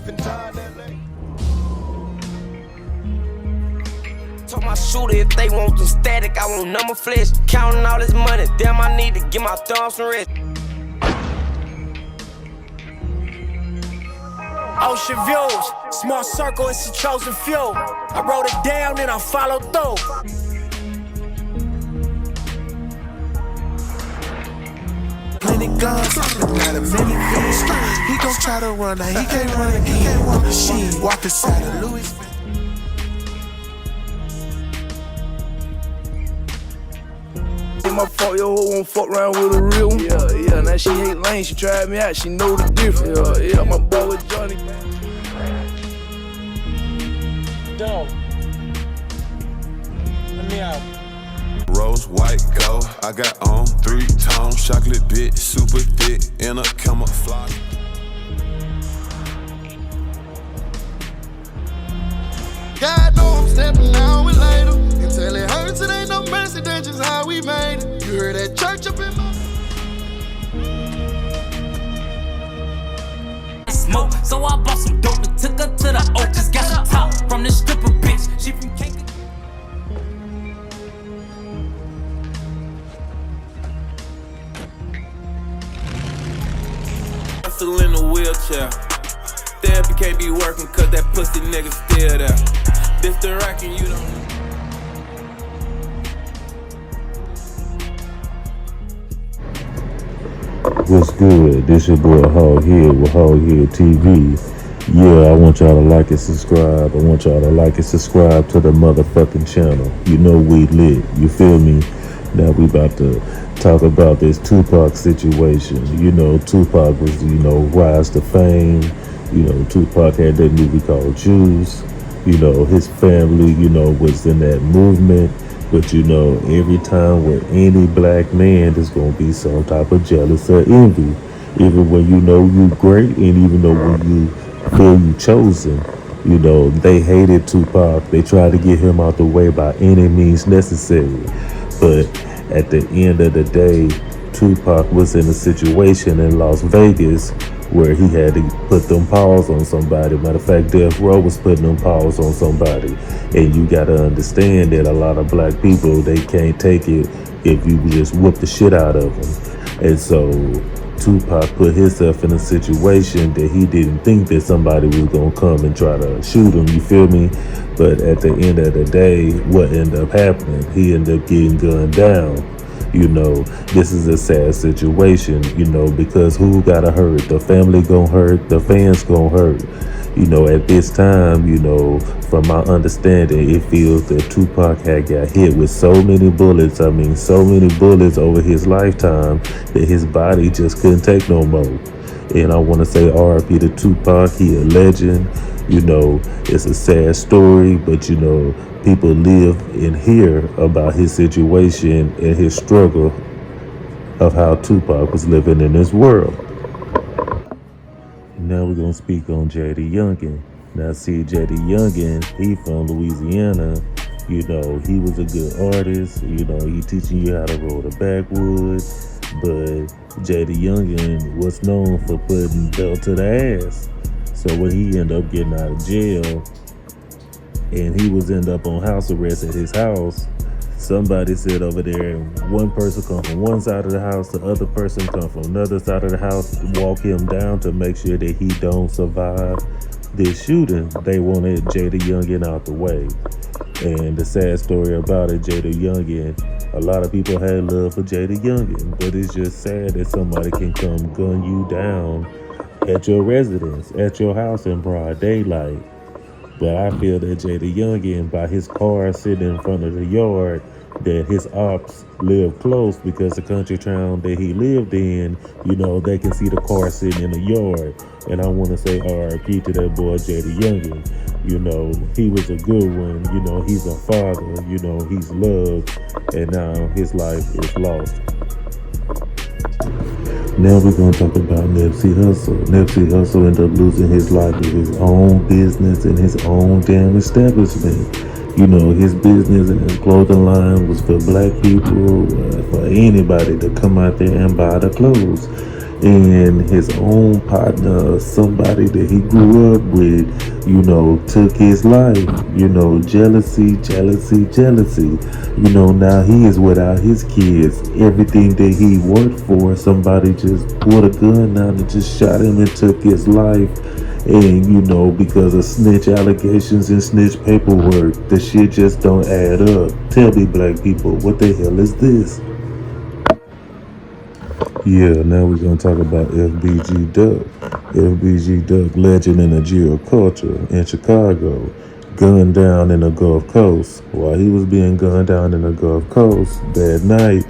spend time in LA. Told my shooter if they want the static, I want number flesh. Counting all this money, damn, I need to get my thumbs some rest. Ocean views, small circle, it's a chosen few. I wrote it down and I followed through. Plenty guns, not a many things. He gon' try to run, now he can't run again. She walk inside of Louis. My fault, yo, hoe won't fuck around with a real one. Yeah, now she hate lane, she tried me out, she know the difference. Yeah, my boy with Johnny. Dog. Let me out. Rose, white, gold, I got on 3-tone, chocolate bit, super thick, in a camouflage. God know I'm stepping out with later. Until it hurts, it ain't no mercy, that's just how we made it. You heard that church up in my smoke, so I bought some dope and took her to the oak. Just got the top from this stripper bitch. She from Cake. Still in a wheelchair. Therapy can't be working cause that pussy nigga still there. This the rockin' you don't. What's good? This your boy Hog Head with Hog Head TV. Yeah, I want y'all to like and subscribe. I want y'all to like and subscribe to the motherfucking channel. You know we lit. You feel me? Now we about to talk about this Tupac situation. You know, Tupac was, rise to fame. You know, Tupac had that movie called Juice. You know, his family, was in that movement. But, every time with any black man, there's going to be some type of jealous or envy. Even when you know you great and even though when you feel you chosen, they hated Tupac. They tried to get him out the way by any means necessary. But at the end of the day, Tupac was in a situation in Las Vegas where he had to put them paws on somebody. Matter of fact, Death Row was putting them paws on somebody. And you gotta understand that a lot of black people, they can't take it if you just whoop the shit out of them. And so Tupac put himself in a situation that he didn't think that somebody was gonna come and try to shoot him, you feel me? But at the end of the day, what ended up happening? He ended up getting gunned down. This is a sad situation, because who gotta hurt? The family gonna hurt, the fans gonna hurt. At this time, from my understanding, it feels that Tupac had got hit with so many bullets. I mean, so many bullets over his lifetime that his body just couldn't take no more. And I want to say R.I.P. to Tupac. He a legend. It's a sad story, but people live and hear about his situation and his struggle of how Tupac was living in this world. Now we're going to speak on J.D. Youngin. Now see, J.D. Youngin, he from Louisiana. He was a good artist. He teaching you how to roll the backwoods. But J.D. Youngin was known for putting belt to the ass. So when he ended up getting out of jail and he was end up on house arrest at his house, somebody said over there, one person come from one side of the house, the other person come from another side of the house to walk him down to make sure that he don't survive this shooting. They wanted J.D. Youngin out the way. And the sad story about it, J.D. Youngin, a lot of people had love for J.D. Youngin, but it's just sad that somebody can come gun you down at your residence, at your house in broad daylight. But I feel that J.D. Youngin, by his car sitting in front of the yard, that his ops live close because the country town that he lived in, they can see the car sitting in the yard. And I want to say R.I.P. to that boy J.D. Youngin. He was a good one. He's a father. He's loved. And now his life is lost. Now we're going to talk about Nipsey Hussle. Nipsey Hussle ended up losing his life with his own business and his own damn establishment. His business and his clothing line was for black people, for anybody to come out there and buy the clothes. and his own partner, somebody that he grew up with, took his life. Jealousy, jealousy, jealousy. Now he is without his kids. Everything that he worked for, somebody just pulled a gun out and just shot him and took his life. And because of snitch allegations and snitch paperwork, the shit just don't add up. Tell me, black people, what the hell is this? Yeah, now we're gonna talk about FBG Duck. FBG Duck, legend in the jail culture in Chicago, gunned down in the Gulf Coast. While he was being gunned down in the Gulf Coast that night,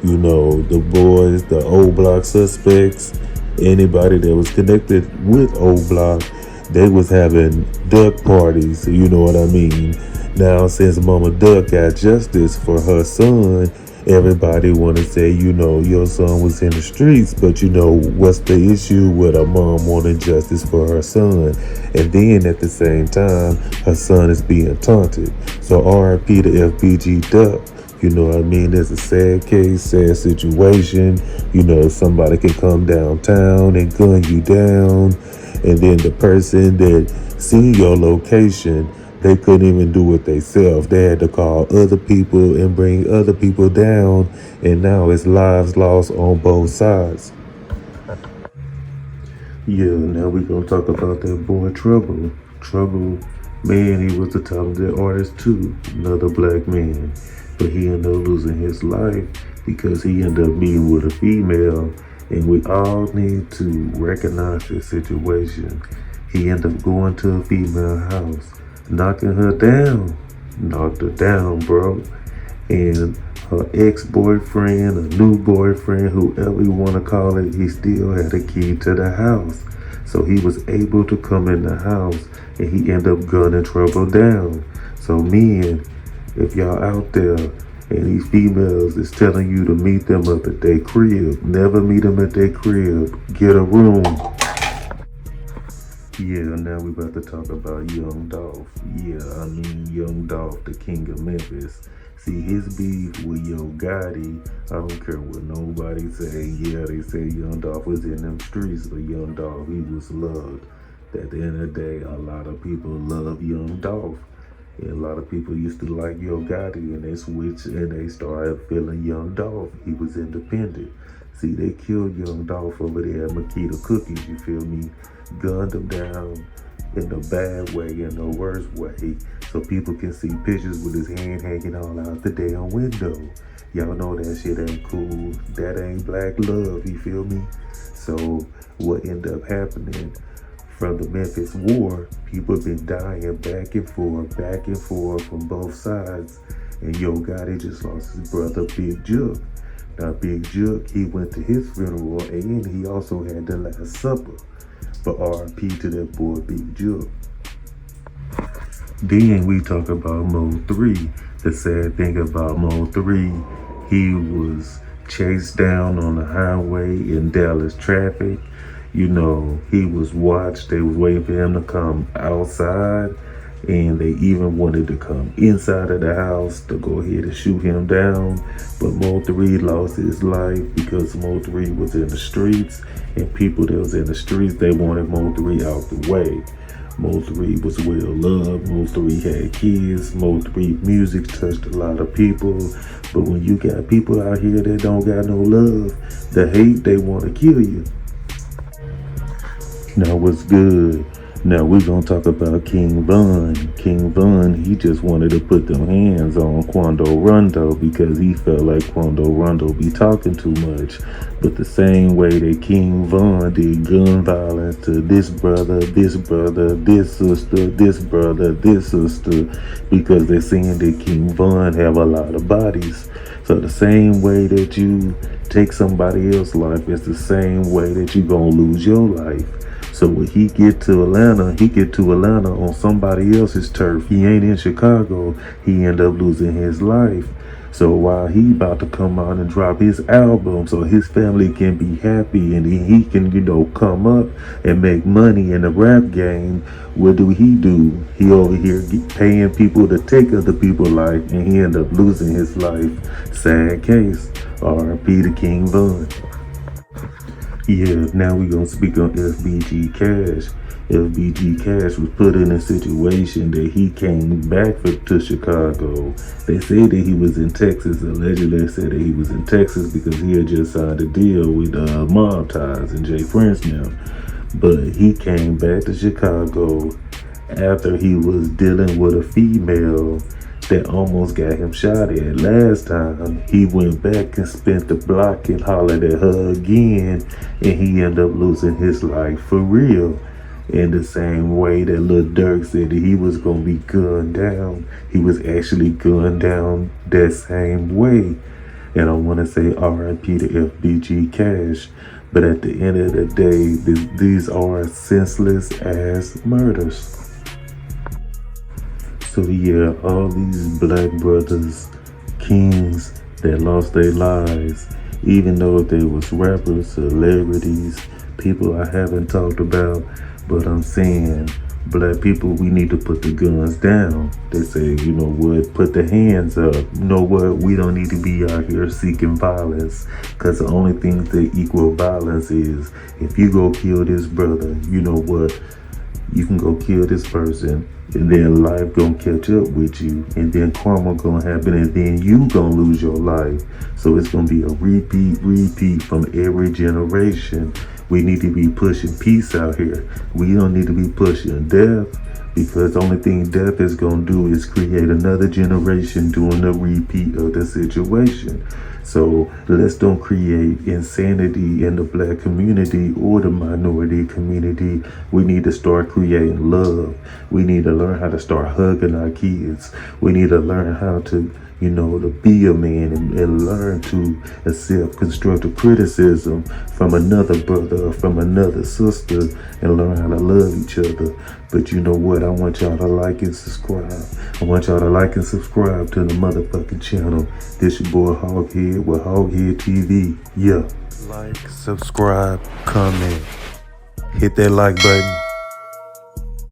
the boys, the old block suspects, anybody that was connected with old block, they was having duck parties, you know what I mean? Now, since Mama Duck got justice for her son, everybody want to say, your son was in the streets, but what's the issue with a mom wanting justice for her son? And then at the same time, her son is being taunted. So RIP to FBG Duck. You know what I mean? There's a sad case, sad situation. Somebody can come downtown and gun you down. And then the person that seen your location, they couldn't even do it themselves. They had to call other people and bring other people down. And now it's lives lost on both sides. Yeah, now we're going to talk about that boy Trouble. Trouble, man, he was a talented artist too. Another black man. But he ended up losing his life because he ended up meeting with a female. And we all need to recognize this situation. He ended up going to a female house, knocking her down. Knocked her down, bro. And her ex-boyfriend, a new boyfriend, whoever you want to call it, he still had a key to the house. So he was able to come in the house and he ended up gunning Trouble down. So men, if y'all out there and these females is telling you to meet them up at their crib, never meet them at their crib. Get a room. Yeah, now we about to talk about Young Dolph. Yeah, I mean Young Dolph, the king of Memphis. See, his beef with Yo Gotti, I don't care what nobody say. Yeah, they say Young Dolph was in them streets, but Young Dolph, he was loved. At the end of the day, a lot of people love Young Dolph. And a lot of people used to like Yo Gotti, and they switched and they started feeling Young Dolph. He was independent. See, they killed Young Dolph over there at Makita Cookies, you feel me? Gunned him down in the bad way, in the worst way, so people can see pictures with his hand hanging all out the damn window. Y'all know that shit ain't cool. That ain't black love, you feel me? So what ended up happening from the Memphis War, people been dying back and forth from both sides. And Yo Gotti just lost his brother Big Jook. Now Big Jook, he went to his funeral and he also had the Last Supper. But R.I.P. to that boy Big Jook. Then we talk about Mo 3. The sad thing about Mo 3, he was chased down on the highway in Dallas traffic. He was watched. They was waiting for him to come outside, and they even wanted to come inside of the house to go ahead and shoot him down. But Mo 3 lost his life because Mo 3 was in the streets, and people that was in the streets, they wanted Mo 3 out the way. Mo 3 was well loved. Mo 3 had kids. Mo 3 music touched a lot of people. But when you got people out here that don't got no love, the hate, they want to kill you. Now what's good? Now we're gonna talk about King Von. King Von, he just wanted to put them hands on Quando Rondo because he felt like Quando Rondo be talking too much. But the same way that King Von did gun violence to this brother, this sister, this brother, this sister, because they're saying that King Von have a lot of bodies. So the same way that you take somebody else's life, it's the same way that you gonna lose your life. So when he get to Atlanta on somebody else's turf. He ain't in Chicago. He end up losing his life. So while he about to come out and drop his album so his family can be happy and he can, come up and make money in the rap game, what do? He over here paying people to take other people's life and he end up losing his life. Sad case. R.I.P. to King Von. Yeah, now we gonna speak on FBG Cash. FBG Cash was put in a situation that he came back to Chicago. They said that he was in Texas. Allegedly, they said that he was in Texas because he had just signed a deal with Mob Ties and Jay Prince now. But he came back to Chicago after he was dealing with a female that almost got him shot at last time. He went back and spent the block and hollered at her again, and he ended up losing his life for real. In the same way that Lil Durk said that he was gonna be gunned down, he was actually gunned down that same way. And I wanna say RIP to FBG Cash, but at the end of the day, these are senseless ass murders. So yeah, all these black brothers, kings that lost their lives, even though they was rappers, celebrities, people I haven't talked about, but I'm saying, black people, we need to put the guns down. They say, you know what, put the hands up. You know what, we don't need to be out here seeking violence, because the only thing that equal violence is, if you go kill this brother, you know what, you can go kill this person, and then life gonna catch up with you, and then karma gonna happen, and then you gonna lose your life. So it's gonna be a repeat from every generation. We need to be pushing peace out here. We don't need to be pushing death, because the only thing death is gonna do is create another generation doing a repeat of the situation. So let's don't create insanity in the black community or the minority community. We need to start creating love. We need to learn how to start hugging our kids. We need to learn how to, you know, to be a man and learn to accept constructive criticism from another brother or from another sister, and learn how to love each other. But you know what? I want y'all to like and subscribe. I want y'all to like and subscribe to the motherfucking channel. This your boy Hoghead with Hoghead TV. Yeah. Like, subscribe, comment. Hit that like button.